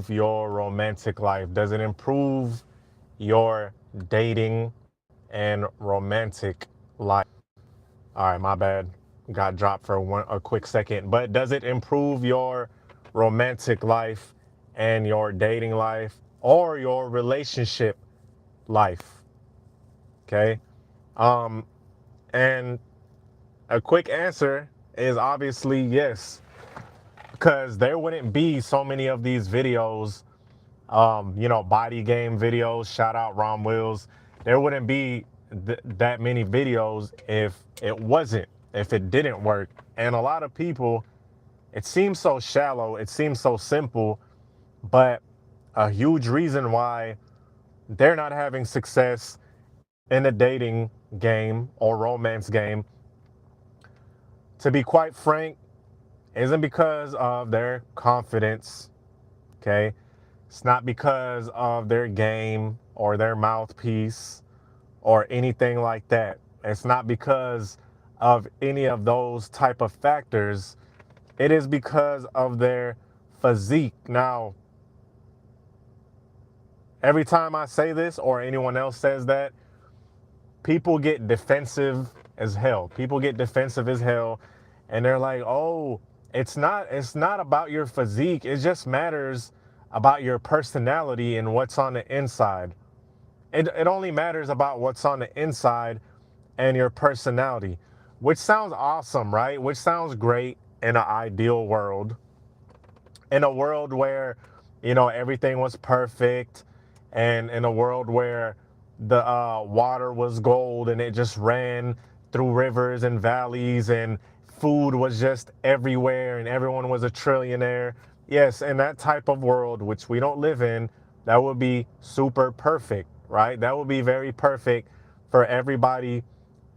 improve your romantic life? Does it improve your dating and romantic life? All right, my bad. Got dropped for a quick second. But does it improve your romantic life and your dating life or your relationship life? Okay. Um, and a quick answer is obviously yes, because there wouldn't be so many of these videos, body game videos. Shout out Ron Wills. There wouldn't be that many videos if it didn't work. And a lot of people, it seems so shallow, it seems so simple, but a huge reason why they're not having success in the dating game or romance game, to be quite frank, isn't because of their confidence, okay? It's not because of their game or their mouthpiece or anything like that. It's not because of any of those type of factors. It is because of their physique. Now, every time I say this or anyone else says that, people get defensive as hell. People get defensive as hell, and they're like, "Oh, it's not about your physique. It just matters about your personality and what's on the inside. It only matters about what's on the inside and your personality," which sounds awesome, right? Which sounds great in an ideal world. In a world where, everything was perfect, and in a world where the water was gold and it just ran through rivers and valleys and food was just everywhere and everyone was a trillionaire. Yes, in that type of world, which we don't live in, that would be super perfect, right? That would be very perfect for everybody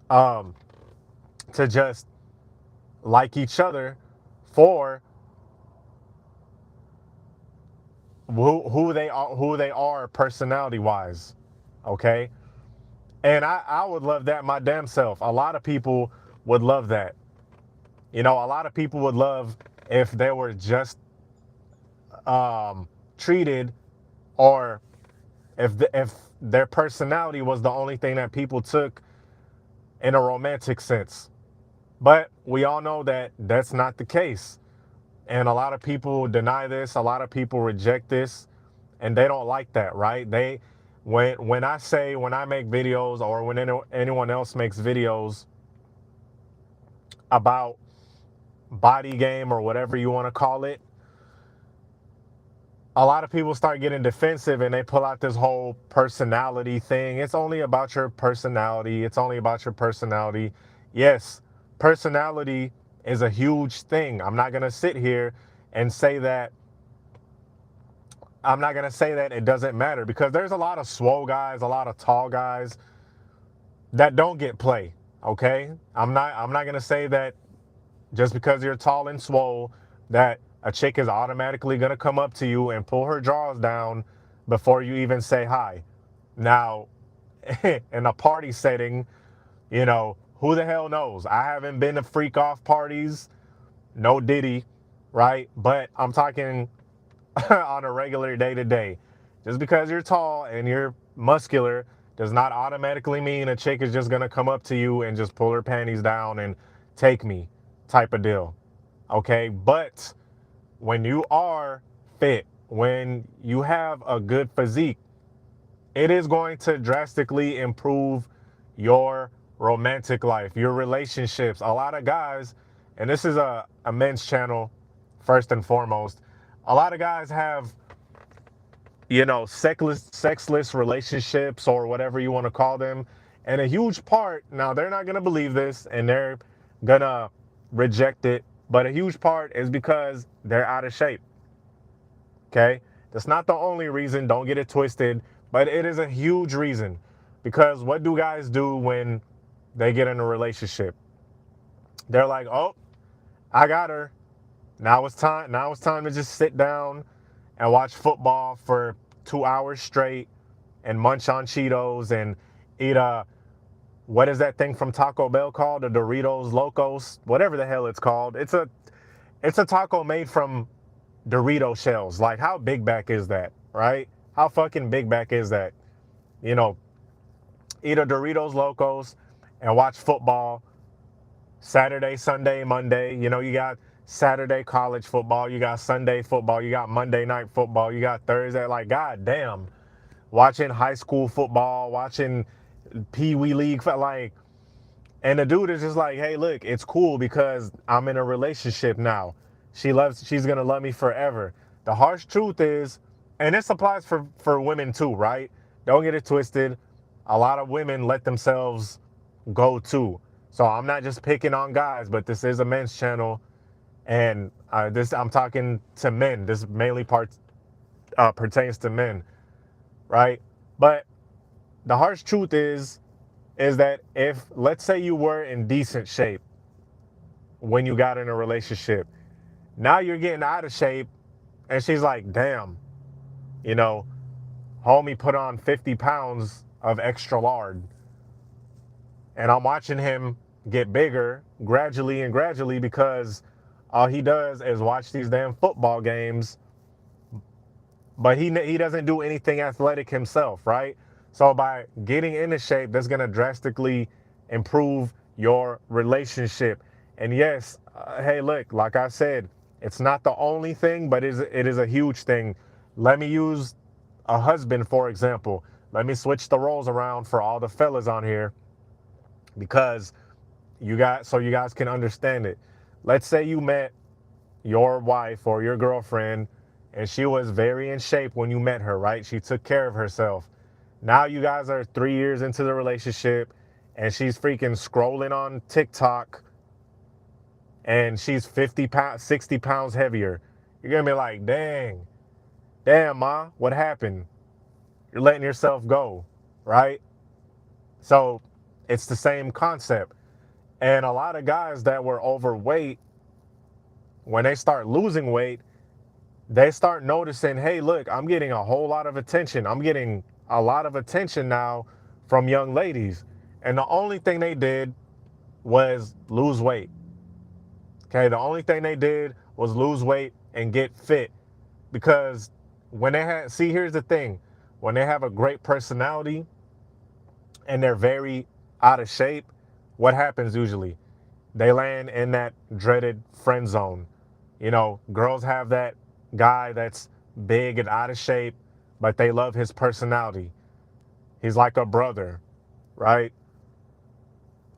um, to just like each other for who they are personality wise. Okay. And I would love that my damn self. A lot of people would love that. A lot of people would love if they were just treated, or if their personality was the only thing that people took in a romantic sense. But we all know that that's not the case. And a lot of people deny this, a lot of people reject this, and they don't like that, right? When I make videos, or when anyone else makes videos about body game or whatever you want to call it, a lot of people start getting defensive and they pull out this whole personality thing. It's only about your personality. It's only about your personality. Yes, personality is a huge thing. And say that I'm not going to say that it doesn't matter, because there's a lot of swole guys, a lot of tall guys that don't get play. Okay. I'm not going to say that just because you're tall and swole that a chick is automatically going to come up to you and pull her drawers down before you even say hi. Now, in a party setting, who the hell knows? I haven't been to freak off parties, no diddy, right? But I'm talking on a regular day to day. Just because you're tall and you're muscular does not automatically mean a chick is just going to come up to you and just pull her panties down and take me, type of deal. Okay. But when you are fit, when you have a good physique, it is going to drastically improve your romantic life, your relationships. A lot of guys, and this is a men's channel first and foremost, a lot of guys have, sexless relationships, or whatever you want to call them. And a huge part, now they're not going to believe this and they're going to reject it, but a huge part is because they're out of shape. Okay. That's not the only reason. Don't get it twisted, but it is a huge reason, because what do guys do when they get in a relationship? They're like, "Oh, I got her. Now it's time. Now it's time to just sit down and watch football for 2 hours straight and munch on Cheetos and eat what is that thing from Taco Bell called? The Doritos Locos, whatever the hell it's called. It's a taco made from Dorito shells. Like, how big back is that, right? How fucking big back is that? You know, eat a Doritos Locos and watch football Saturday, Sunday, Monday. You know, you got Saturday college football, you got Sunday football, you got Monday night football, you got Thursday. Like, god damn, watching high school football, watching Pee Wee League, like, and the dude is just like, hey, look, it's cool because I'm in a relationship now. She's gonna love me forever. The harsh truth is, and this applies for women too, right? Don't get it twisted. A lot of women let themselves go too. So I'm not just picking on guys, but this is a men's channel, and this I'm talking to men. This mainly pertains to men, right? But the harsh truth is that if, let's say, you were in decent shape when you got in a relationship, now you're getting out of shape, and she's like, damn, you know, homie put on 50 pounds of extra lard, and I'm watching him get bigger gradually and gradually because all he does is watch these damn football games, but he doesn't do anything athletic himself, right? So by getting into shape, that's going to drastically improve your relationship. And yes, hey, look, like I said, it's not the only thing, but it is a huge thing. Let me use a husband, for example. Let me switch the roles around for all the fellas on here because so you guys can understand it. Let's say you met your wife or your girlfriend and she was very in shape when you met her, right? She took care of herself. Now you guys are 3 years into the relationship and she's freaking scrolling on TikTok and she's 50 pounds, 60 pounds heavier. You're going to be like, damn, ma, what happened? You're letting yourself go, right? So it's the same concept. And a lot of guys that were overweight, when they start losing weight, they start noticing, hey, look, I'm getting a whole lot of attention. I'm getting a lot of attention now from young ladies. And the only thing they did was lose weight. Okay, the only thing they did was lose weight and get fit. Because when here's the thing, when they have a great personality and they're very out of shape, what happens usually? They land in that dreaded friend zone. You know, girls have that guy that's big and out of shape, but they love his personality. He's like a brother, right?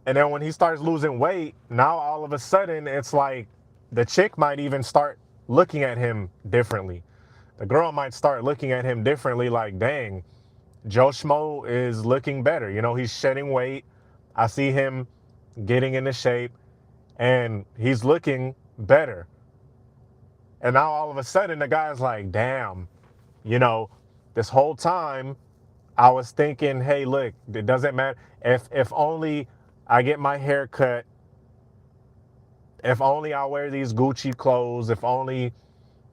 And then when he starts losing weight, now all of a sudden it's like the chick might even start looking at him differently. The girl might start looking at him differently, like, dang, Joe Schmo is looking better. You know, he's shedding weight. I see him getting into shape and he's looking better. And now all of a sudden the guy's like, damn, you know, this whole time I was thinking, hey, look, it doesn't matter. If only I get my hair cut, if only I wear these Gucci clothes, if only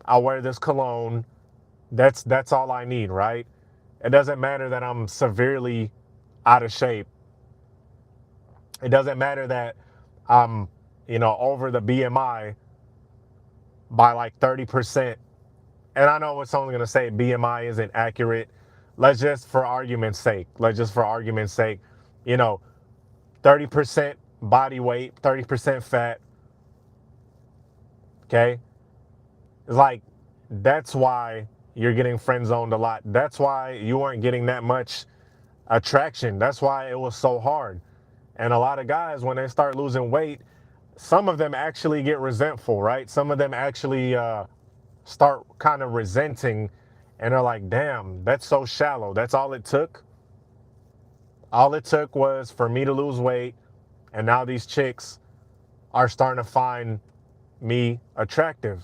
I wear this cologne, that's all I need, right? It doesn't matter that I'm severely out of shape. It doesn't matter that I'm, over the BMI by like 30%. And I know what's only going to say BMI isn't accurate. Let's just for argument's sake, you know, 30% body weight, 30% fat. Okay. It's like, that's why you're getting friend zoned a lot. That's why you weren't getting that much attraction. That's why it was so hard. And a lot of guys, when they start losing weight, some of them actually get resentful, right? Some of them actually start kind of resenting, and they're like, damn, that's so shallow. That's all it took. All it took was for me to lose weight, and now these chicks are starting to find me attractive.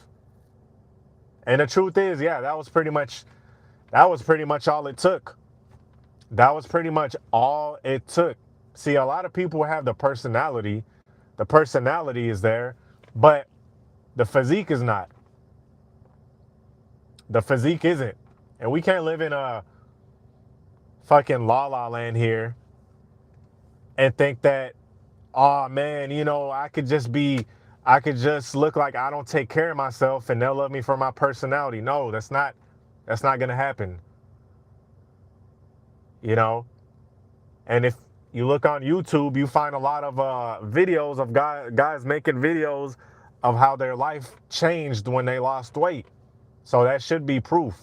And the truth is, yeah, that was pretty much all it took. That was pretty much all it took. See, a lot of people have the personality. The personality is there, but the physique is not. The physique isn't. And we can't live in a fucking la la land here and think that, oh man, I could just be I could just look like I don't take care of myself and they'll love me for my personality. No, that's not gonna happen. You know? And if you look on YouTube, you find a lot of videos of guys making videos of how their life changed when they lost weight. So that should be proof.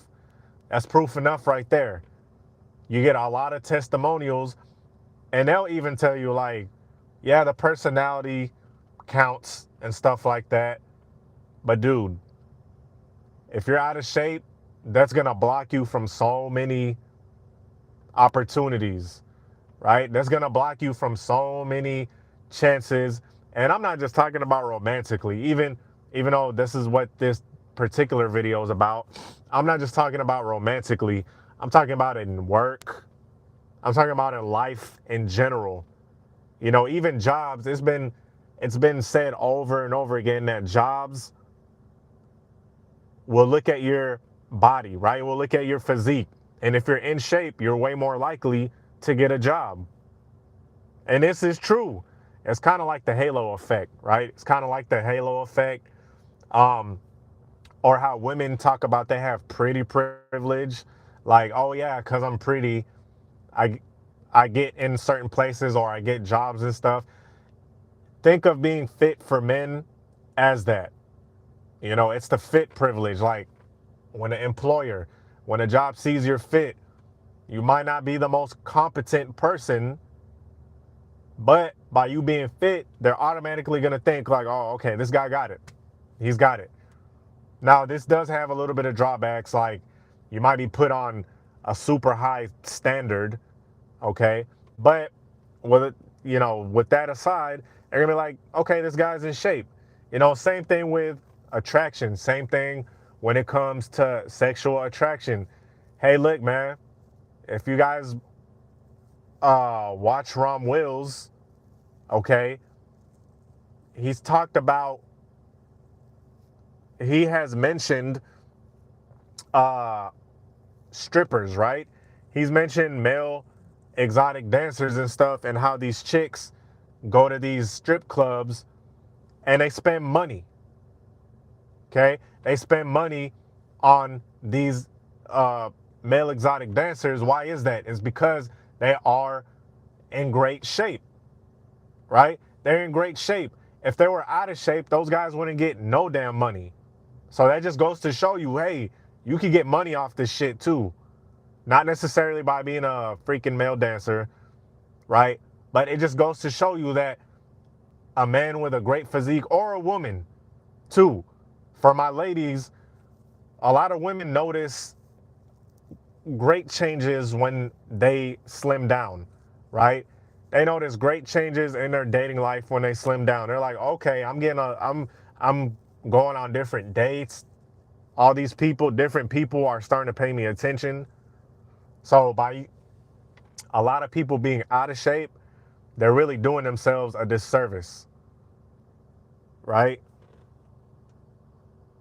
That's proof enough right there. You get a lot of testimonials, and they'll even tell you, like, yeah, the personality counts and stuff like that. But dude, if you're out of shape, that's going to block you from so many opportunities, right? That's going to block you from so many chances. And I'm not just talking about romantically, even though this is what this particular video is about. I'm not just talking about romantically. I'm talking about in work. I'm talking about in life in general. You know, even jobs, it's been said over and over again that jobs will look at your body, right? We'll look at your physique. And if you're in shape, you're way more likely to get a job. And this is true. It's kind of like the halo effect, right? It's kind of like the halo effect. Um, or how women talk about they have pretty privilege. Like, oh yeah, because I'm pretty, I, I get in certain places or I get jobs and stuff. Think of being fit for men as that. You know, it's the fit privilege. Like when an employer, when a job sees you're fit, you might not be the most competent person, but by you being fit, they're automatically going to think like, oh, okay, this guy got it. He's got it. Now, this does have a little bit of drawbacks. Like you might be put on a super high standard. Okay. But with it, with that aside, they're going to be like, okay, this guy's in shape. Same thing with attraction. Same thing when it comes to sexual attraction. Hey, look, man, if you guys watch Rom Wills, okay, he's talked about, he has mentioned uh, strippers, right? He's mentioned male exotic dancers and stuff, and how these chicks go to these strip clubs and they spend money. Okay, they spend money on these male exotic dancers. Why is that? It's because they are in great shape, right? They're in great shape. If they were out of shape, those guys wouldn't get no damn money. So that just goes to show you, hey, you can get money off this shit too. Not necessarily by being a freaking male dancer, right? But it just goes to show you that a man with a great physique, or a woman too. For my ladies, a lot of women notice great changes when they slim down, right? They notice great changes in their dating life when they slim down. They're like, okay, I'm going on different dates. All these people, different people are starting to pay me attention. So by a lot of people being out of shape, they're really doing themselves a disservice, right?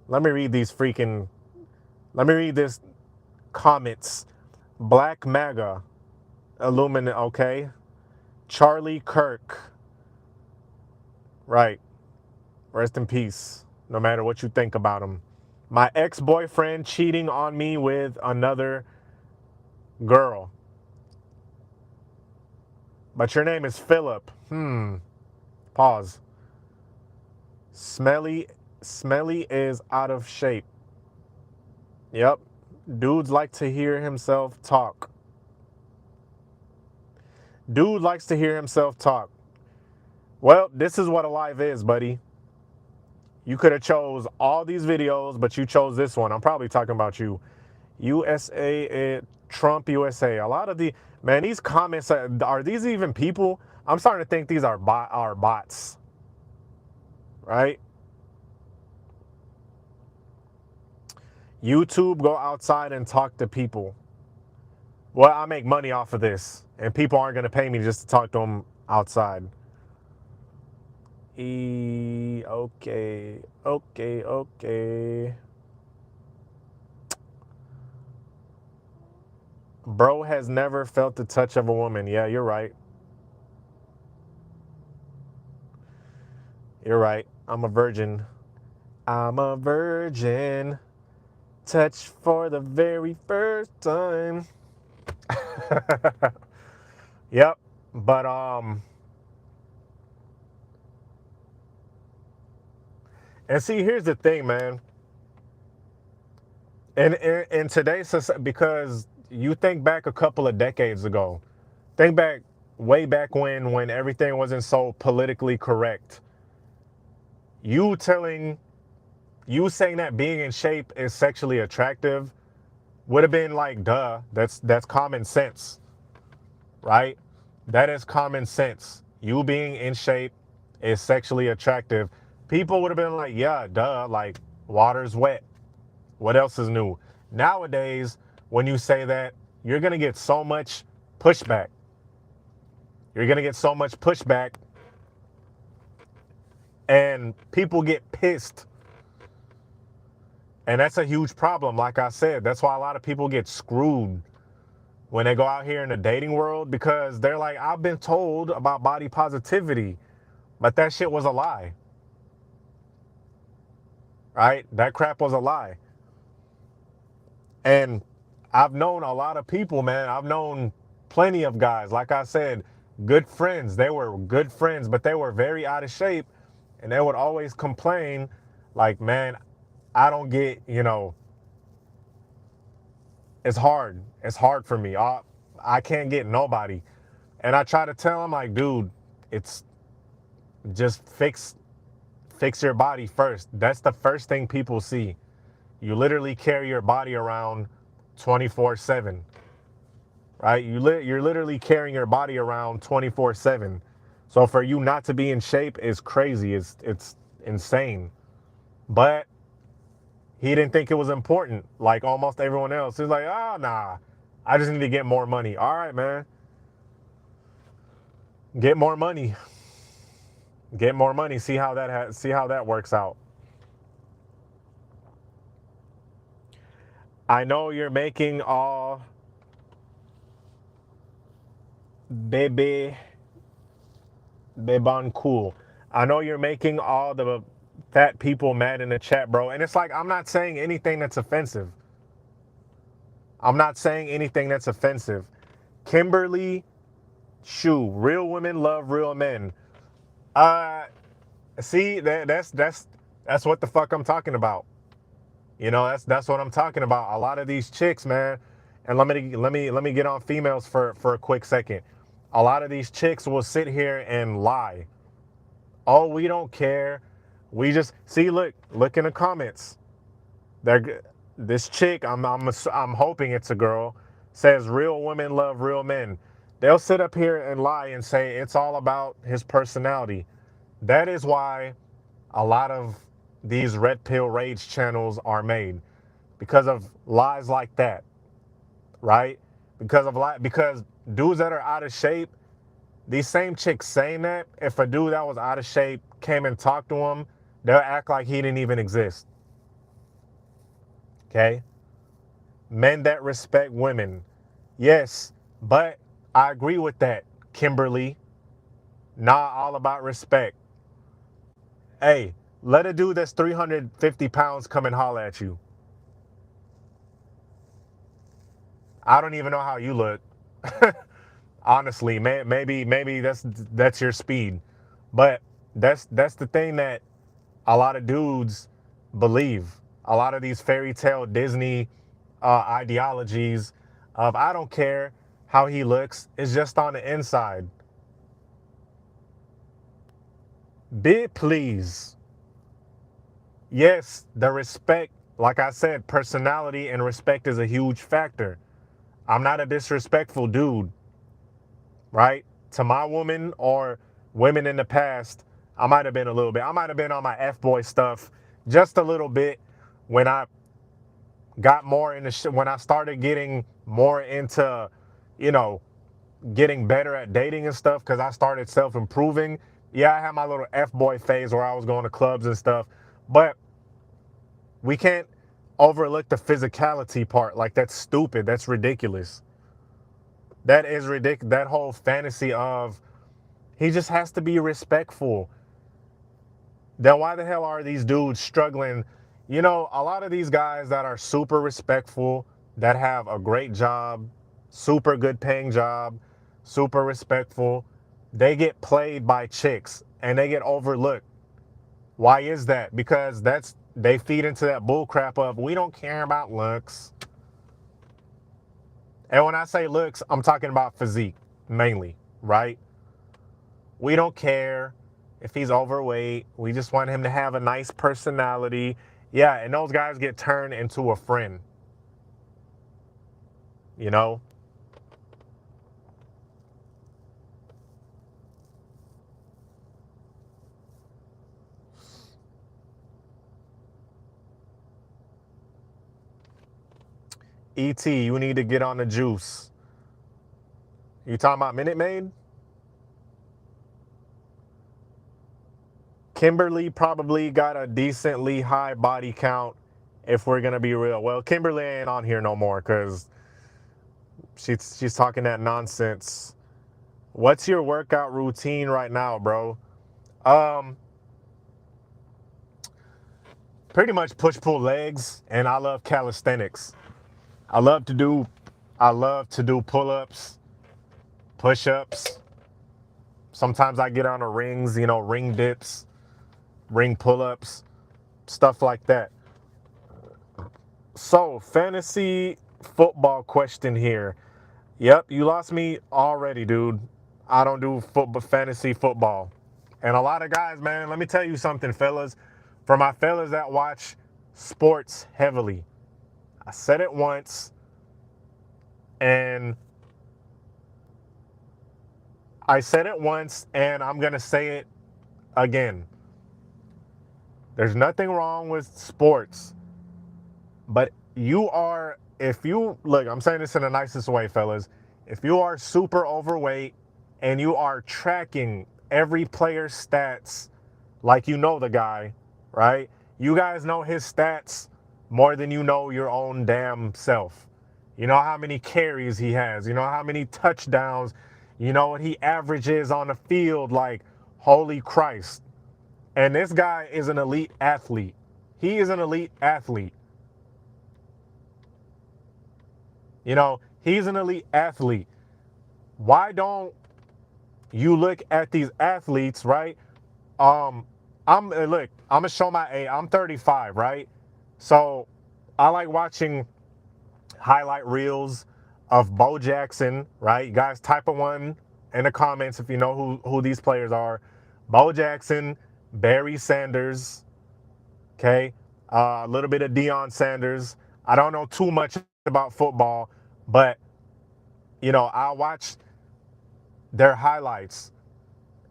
Let me read this comments. Black MAGA, Illuminati, okay. Charlie Kirk, right. Rest in peace, no matter what you think about him. My ex-boyfriend cheating on me with another girl. But your name is Philip. Pause. Smelly is out of shape. Yep. Dudes like to hear himself talk. Dude likes to hear himself talk. Well, this is what a live is, buddy. You could have chose all these videos, but you chose this one. I'm probably talking about you. USA, Trump USA. A lot of these comments, are these even people? I'm starting to think these are bots, right? YouTube, go outside and talk to people. Well, I make money off of this, and people aren't going to pay me just to talk to them outside. Okay. Bro has never felt the touch of a woman. Yeah, you're right. You're right. I'm a virgin. I'm a virgin. Touch for the very first time. Yep. But and see, here's the thing, man. In today's society, because you think back a couple of decades ago, think back way back when everything wasn't so politically correct. You telling you saying that being in shape is sexually attractive would have been like, duh, that's common sense, right? That is common sense. You being in shape is sexually attractive. People would have been like, yeah, duh, like water's wet. What else is new? Nowadays, when you say that, you're gonna get so much pushback. You're gonna get so much pushback, and people get pissed. And that's a huge problem. Like I said, that's why a lot of people get screwed when they go out here in the dating world, because they're like, I've been told about body positivity, but that shit was a lie, right? That crap was a lie. And I've known a lot of people, man. I've known plenty of guys, like I said, good friends. They were good friends, but they were very out of shape. And they would always complain, like, man, I don't get, it's hard. It's hard for me. I can't get nobody. And I try to tell them, like, dude, it's just fix your body first. That's the first thing people see. You literally carry your body around 24/7, right? You're literally carrying your body around 24/7. So for you not to be in shape is crazy. It's insane. But he didn't think it was important, like almost everyone else. He's like, oh nah, I just need to get more money. All right, man. Get more money. Get more money. See how that works out. I know you're making all baby Beban cool. I know you're making all the fat people mad in the chat, bro. And it's like, I'm not saying anything that's offensive. I'm not saying anything that's offensive. Kimberly Shue, real women love real men. Uh, see, that's what the fuck I'm talking about. That's what I'm talking about. A lot of these chicks, man, and let me get on females for a quick second. A lot of these chicks will sit here and lie. Oh, we don't care. We just see. Look in the comments. This chick. I'm hoping it's a girl. Says real women love real men. They'll sit up here and lie and say it's all about his personality. That is why a lot of these red pill rage channels are made, because of lies like that, right? Because dudes that are out of shape, these same chicks saying that, if a dude that was out of shape came and talked to him, they'll act like he didn't even exist. Okay? Men that respect women. Yes, but I agree with that, Kimberly. Not all about respect. Hey, let a dude that's 350 pounds come and holler at you. I don't even know how you look. Honestly, maybe that's your speed. But that's the thing that a lot of dudes believe. A lot of these fairy tale Disney ideologies of, I don't care how he looks, it's just on the inside. Bit please. Yes, the respect, like I said, personality and respect is a huge factor. I'm not a disrespectful dude, right? To my woman or women in the past, I might have been a little bit. I might have been on my F-boy stuff just a little bit when I got more into when I started getting more into, you know, getting better at dating and stuff, because I started self-improving. Yeah, I had my little F-boy phase where I was going to clubs and stuff, but we can't overlook the physicality part. Like, that's stupid. That's ridiculous. That is ridiculous. That whole fantasy of he just has to be respectful. then why the hell are these dudes struggling? You know, a lot of these guys that are super respectful, that have a great job, super good paying job, super respectful, they get played by chicks and they get overlooked. Why is that? Because they feed into that bull crap of we don't care about looks. And when I say looks, I'm talking about physique mainly, right? We don't care if he's overweight. We just want him to have a nice personality. Yeah, and those guys get turned into a friend, you know? ET, you need to get on the juice. You talking about Minute Maid? Kimberly probably got a decently high body count if we're going to be real. Well, Kimberly ain't on here no more because she's talking that nonsense. What's your workout routine right now, bro? Um, Pretty much push pull legs, and I love calisthenics. I love to do I love to do pull-ups, push-ups. Sometimes I get on the rings, you know, ring dips, ring pull-ups, stuff like that. So, fantasy football question here. Yep, you lost me already, dude. I don't do fantasy football. And a lot of guys, man, let me tell you something, fellas. For my fellas that watch sports heavily, I said it once, and I'm going to say it again. There's nothing wrong with sports, but if you, look, I'm saying this in the nicest way, fellas. If you are super overweight and you are tracking every player's stats like you know the guy, right? You guys know his stats more than you know your own damn self. You know how many carries he has. You know how many touchdowns. You know what he averages on the field. Like, holy Christ. And this guy is an elite athlete. He is an elite athlete. You know, he's an elite athlete. Why don't you look at these athletes, right? Look, I'm gonna show my age. I'm 35, right? So I like watching highlight reels of Bo Jackson, right? You guys type a one in the comments if you know who these players are. Bo Jackson, Barry Sanders, okay? A little bit of Deion Sanders. I don't know too much about football, but, you know, I watch their highlights.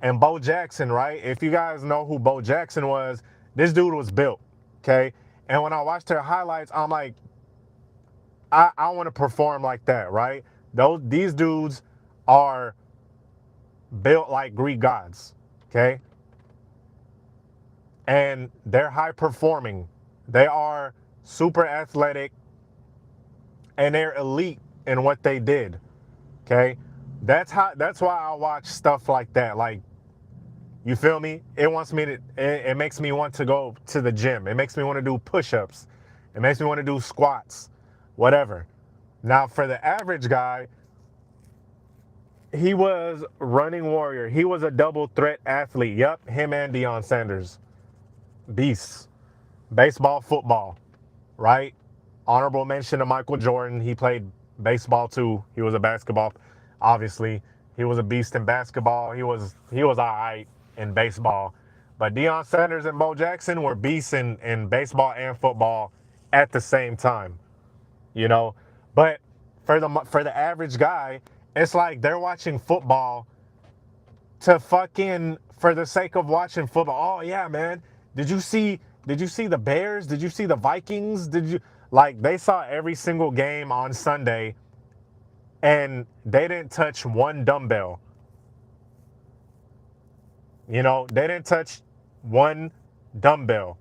And Bo Jackson, right? If you guys know who Bo Jackson was, this dude was built, okay? And when I watched their highlights, I'm like, I want to perform like that, right? These dudes are built like Greek gods, okay? And they're high performing. They are super athletic and they're elite in what they did, okay? That's why I watch stuff like that. Like, you feel me? It makes me want to go to the gym. It makes me want to do push-ups. It makes me want to do squats, whatever. Now, for the average guy, he was running warrior. He was a double threat athlete. Yep, him and Deion Sanders. Beasts. Baseball, football, right? Honorable mention to Michael Jordan. He played baseball too. He was a basketball, obviously. He was a beast in basketball. He was all right in baseball. But Deion Sanders and Bo Jackson were beasts in baseball and football at the same time, you know. But for the average guy, it's like they're watching football to fucking for the sake of watching football. Oh yeah, man. Did you see the Bears? Did you see the Vikings? They saw every single game on Sunday and they didn't touch one dumbbell. You know, they didn't touch one dumbbell.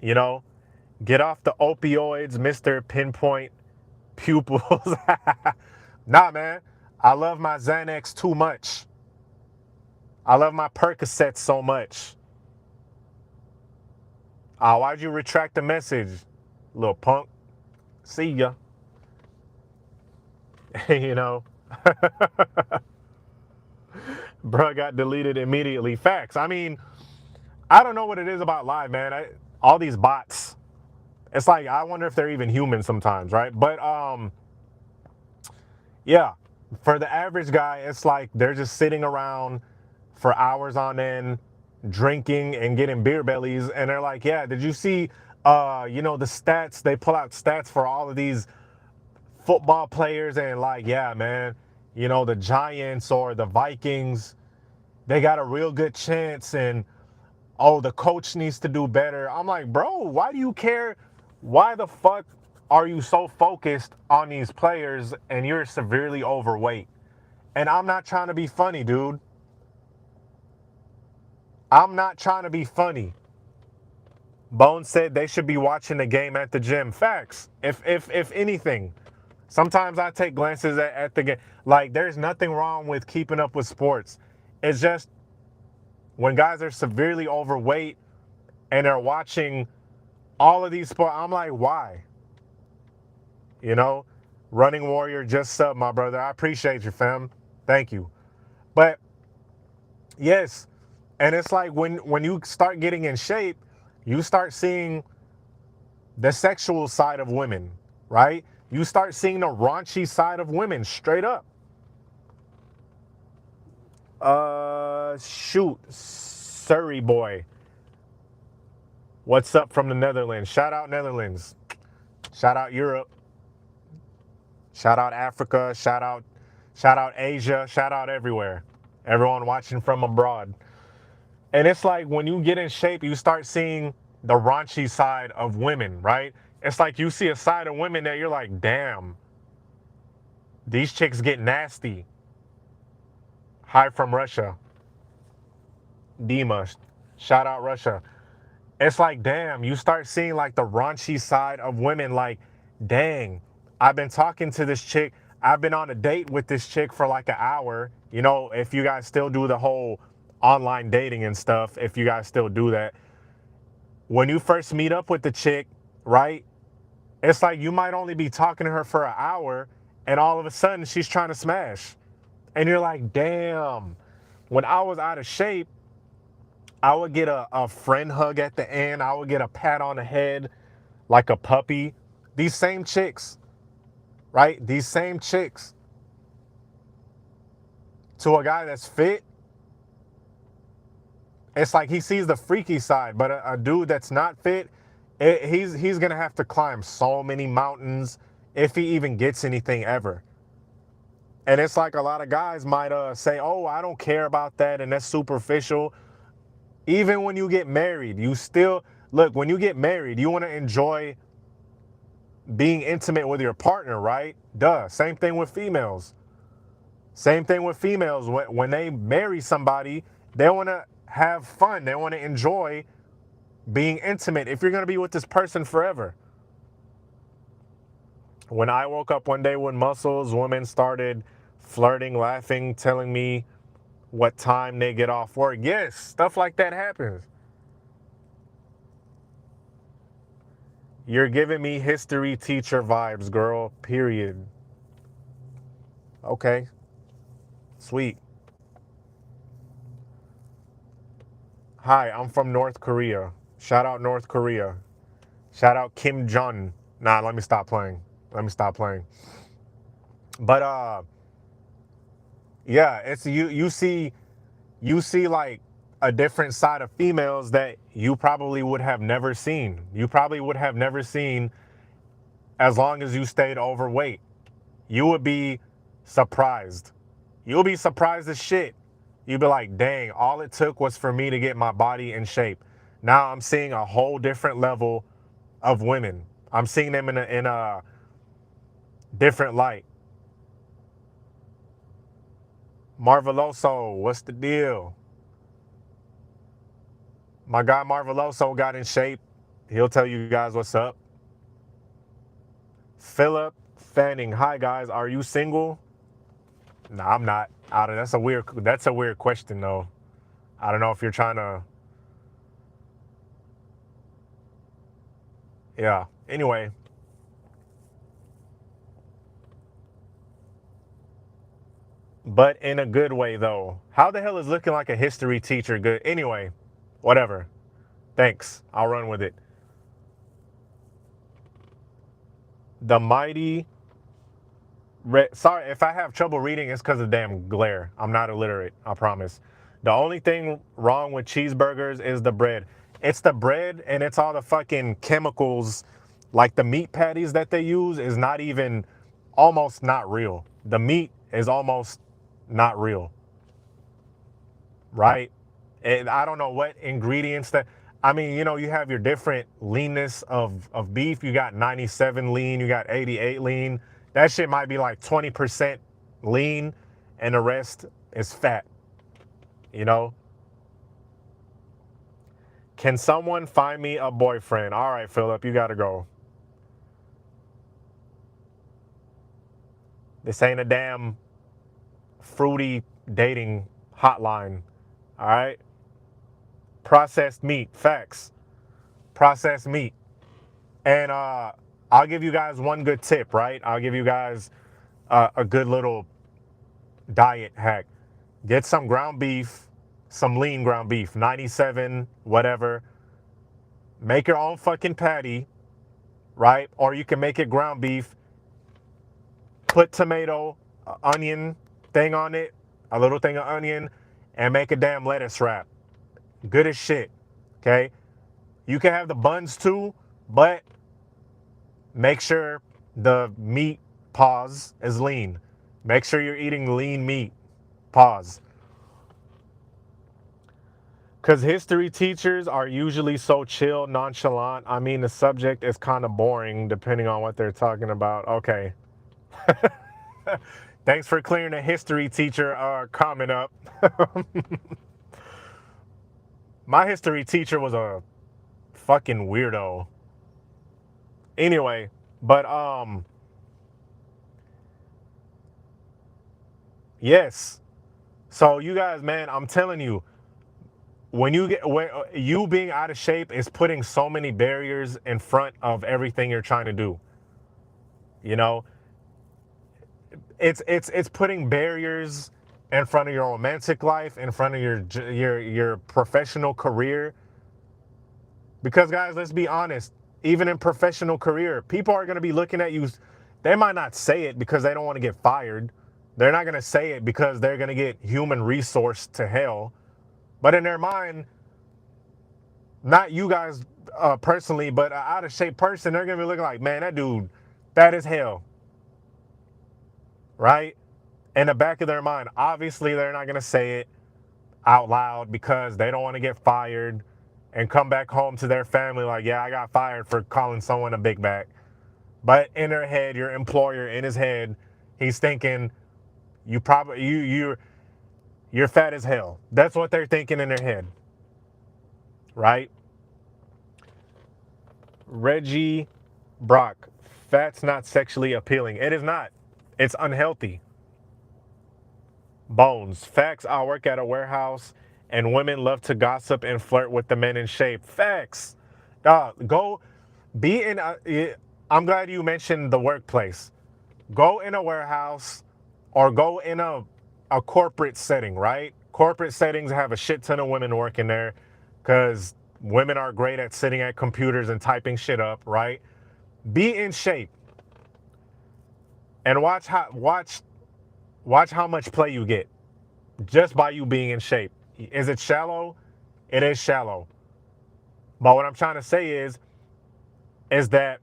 You know, get off the opioids, Mr. Pinpoint Pupils. Nah, man. I love my Xanax too much. I love my Percocets so much. Why'd you retract the message, little punk? See ya. You know, bruh got deleted immediately. Facts. I mean, I don't know what it is about live, man. All these bots. It's like I wonder if they're even human sometimes, right? But yeah, for the average guy, it's like they're just sitting around for hours on end, drinking and getting beer bellies, and they're like, yeah, did you see the stats? They pull out stats for all of these football players, and like, yeah, man, the Giants or the Vikings, they got a real good chance, and oh, the coach needs to do better. I'm like, bro, why do you care? Why the fuck are you so focused on these players and you're severely overweight? And I'm not trying to be funny, dude. I'm not trying to be funny. Bones said they should be watching the game at the gym. Facts. If anything, sometimes I take glances at the game. Like, there's nothing wrong with keeping up with sports. It's just when guys are severely overweight and they're watching all of these sports, I'm like, why? Running Warrior just sub, my brother. I appreciate you, fam. Thank you. But yes, and it's like when you start getting in shape, you start seeing the sexual side of women, right? You start seeing the raunchy side of women straight up. Shoot, Surrey boy. What's up from the Netherlands? Shout out Netherlands. Shout out Europe. Shout out Africa. Shout out Asia. Shout out everywhere. Everyone watching from abroad. And it's like when you get in shape, you start seeing the raunchy side of women, right? It's like you see a side of women that you're like, damn, these chicks get nasty. Hi from Russia. Dima. Shout out Russia. It's like, damn, you start seeing like the raunchy side of women. Like, dang, I've been talking to this chick. I've been on a date with this chick for like an hour. If you guys still do the whole online dating and stuff, if you guys still do that, when you first meet up with the chick, right? It's like you might only be talking to her for an hour and all of a sudden she's trying to smash. And you're like, damn, when I was out of shape, I would get a friend hug at the end. I would get a pat on the head like a puppy. These same chicks, right? These same chicks. To a guy that's fit, it's like he sees the freaky side. But a dude that's not fit, he's going to have to climb so many mountains if he even gets anything ever. And it's like a lot of guys might say, oh, I don't care about that, and that's superficial. Even when you get married, you still, look, when you get married, you want to enjoy being intimate with your partner, right? Duh. Same thing with females. Same thing with females. When they marry somebody, they want to have fun. They want to enjoy being intimate if you're going to be with this person forever. When I woke up one day with muscles, women started flirting, laughing, telling me what time they get off work. Yes, stuff like that happens. You're giving me history teacher vibes, girl, period. Okay, sweet. Hi, I'm from North Korea. Shout out North Korea. Shout out Kim Jong. Nah, let me stop playing. But yeah, it's you see like a different side of females that you probably would have never seen. You probably would have never seen as long as you stayed overweight. You would be surprised. You'll be surprised as shit. You'd be like, dang, all it took was for me to get my body in shape. Now I'm seeing a whole different level of women. I'm seeing them in a different light. Marveloso, what's the deal? My guy Marveloso got in shape. He'll tell you guys what's up. Philip Fanning, hi guys, are you single? Nah, I'm not. That's a weird question though. I don't know if you're trying to, yeah. Anyway, but in a good way though. How the hell is looking like a history teacher good? Anyway, whatever. Thanks. I'll run with it. The mighty sorry, if I have trouble reading, it's because of damn glare. I'm not illiterate, I promise. The only thing wrong with cheeseburgers is the bread. It's the bread and it's all the fucking chemicals, like the meat patties that they use is not even, almost not real. The meat is almost not real, right? And I don't know what ingredients that, I mean, you have your different leanness of beef. You got 97 lean, you got 88 lean. That shit might be like 20% lean and the rest is fat, you know? Can someone find me a boyfriend? All right, Philip, you gotta go. This ain't a damn fruity dating hotline, all right? Processed meat, facts. Processed meat. And I'll give you guys one good tip, right? I'll give you guys a good little diet hack. Get some ground beef, some lean ground beef, 97, whatever. Make your own fucking patty, right? Or you can make it ground beef, put tomato, onion thing on it, a little thing of onion, and make a damn lettuce wrap. Good as shit, okay? You can have the buns too, but make sure the meat, pause, is lean. Make sure you're eating lean meat, pause. Because history teachers are usually so chill, nonchalant. I mean, the subject is kind of boring depending on what they're talking about. Okay. Thanks for clearing the history teacher comment up. My history teacher was a fucking weirdo. Anyway, but yes. So you guys, man, I'm telling you, when you being out of shape is putting so many barriers in front of everything you're trying to do. You know, it's putting barriers in front of your romantic life, in front of your professional career. Because guys, let's be honest, even in professional career, people are going to be looking at you. They might not say it because they don't want to get fired. They're not going to say it because they're going to get human resource to hell. But in their mind, not you guys personally, but an out of shape person, they're going to be looking like, man, that dude, fat as hell. Right? In the back of their mind, obviously they're not going to say it out loud because they don't want to get fired and come back home to their family like, yeah, I got fired for calling someone a big back. But in their head, your employer, in his head, he's thinking you probably you're fat as hell. That's what they're thinking in their head. Right? Reggie Brock, fat's not sexually appealing. It is not. It's unhealthy. Bones. Facts. I work at a warehouse and women love to gossip and flirt with the men in shape. Facts. Go be in I'm glad you mentioned the workplace. Go in a warehouse or go in a corporate setting, right? Corporate settings have a shit ton of women working there because women are great at sitting at computers and typing shit up, right? Be in shape and watch how much play you get just by you being in shape. Is it shallow? It is shallow. But what I'm trying to say is that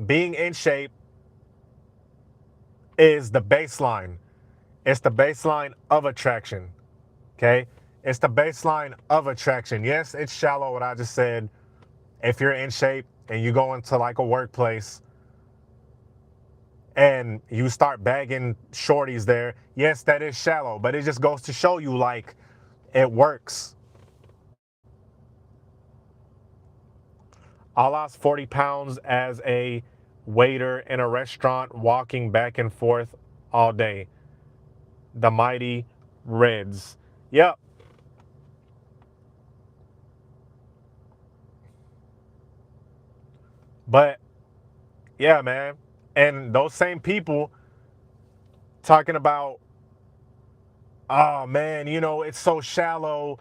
being in shape is the baseline. It's the baseline of attraction. Okay? It's the baseline of attraction. Yes, it's shallow what I just said. If you're in shape and you go into like a workplace and you start bagging shorties there, yes, that is shallow, but it just goes to show you like it works. I lost 40 pounds as a waiter in a restaurant, walking back and forth all day. The mighty Reds. Yep. But yeah, man. And those same people talking about, oh man, it's so shallow,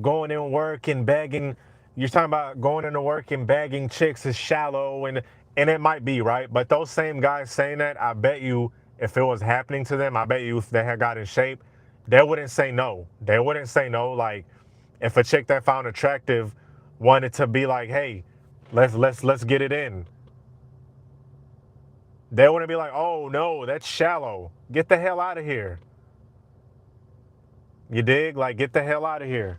going in work and begging. You're talking about going into work and begging chicks is shallow, and it might be, right. But those same guys saying that, I bet you if it was happening to them, I bet you if they had got in shape, they wouldn't say no. They wouldn't say no. Like if a chick that found attractive wanted to be like, hey, let's get it in, they wouldn't be like, oh no, that's shallow, get the hell out of here. You dig? Like, get the hell out of here.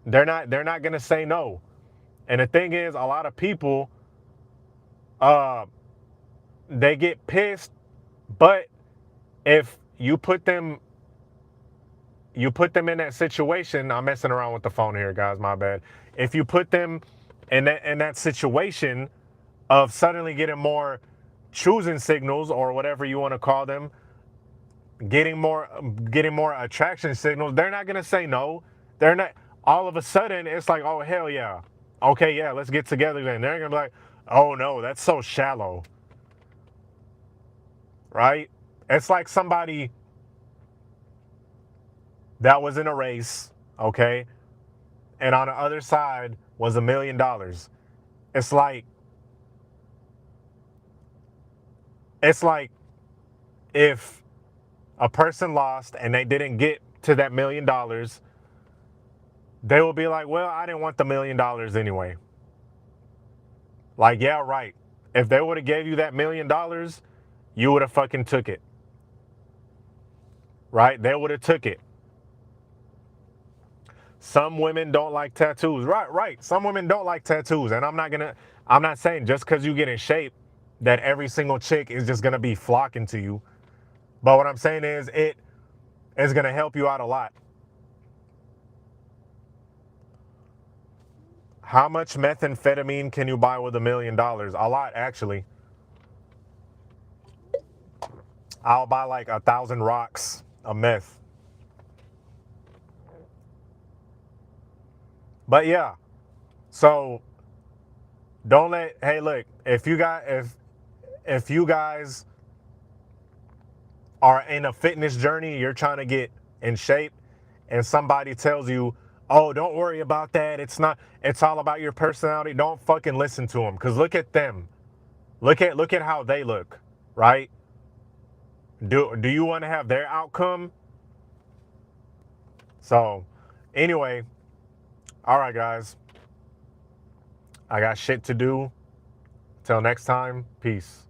They're not gonna say no. And the thing is, a lot of people, uh, they get pissed, but if you put them in that situation. I'm messing around with the phone here, guys. My bad. If you put them in that situation of suddenly getting more choosing signals or whatever you want to call them, getting more attraction signals, they're not gonna say no. They're not. All of a sudden, it's like, oh hell yeah, okay, yeah, let's get together. Then they're gonna be like, oh no, that's so shallow, right? It's like somebody that was in a race, okay, and on the other side was $1 million. It's like it's like if a person lost and they didn't get to that $1 million, they will be like, well, I didn't want the $1 million anyway. Like, yeah, right. If they would have gave you that $1 million, you would have fucking took it, right? They would have took it. Some women don't like tattoos. Right, right. Some women don't like tattoos. And I'm not saying just because you get in shape that every single chick is just gonna be flocking to you. But what I'm saying is it is gonna help you out a lot. How much methamphetamine can you buy with $1 million? A lot, actually. I'll buy like 1,000 rocks of meth. But yeah, so don't let. Hey, look, if you guys are in a fitness journey, you're trying to get in shape, and somebody tells you, "Oh, don't worry about that. It's not. It's all about your personality." Don't fucking listen to them, cause look at them. Look at how they look, right? Do you want to have their outcome? So, anyway, all right, guys. I got shit to do. Till next time, peace.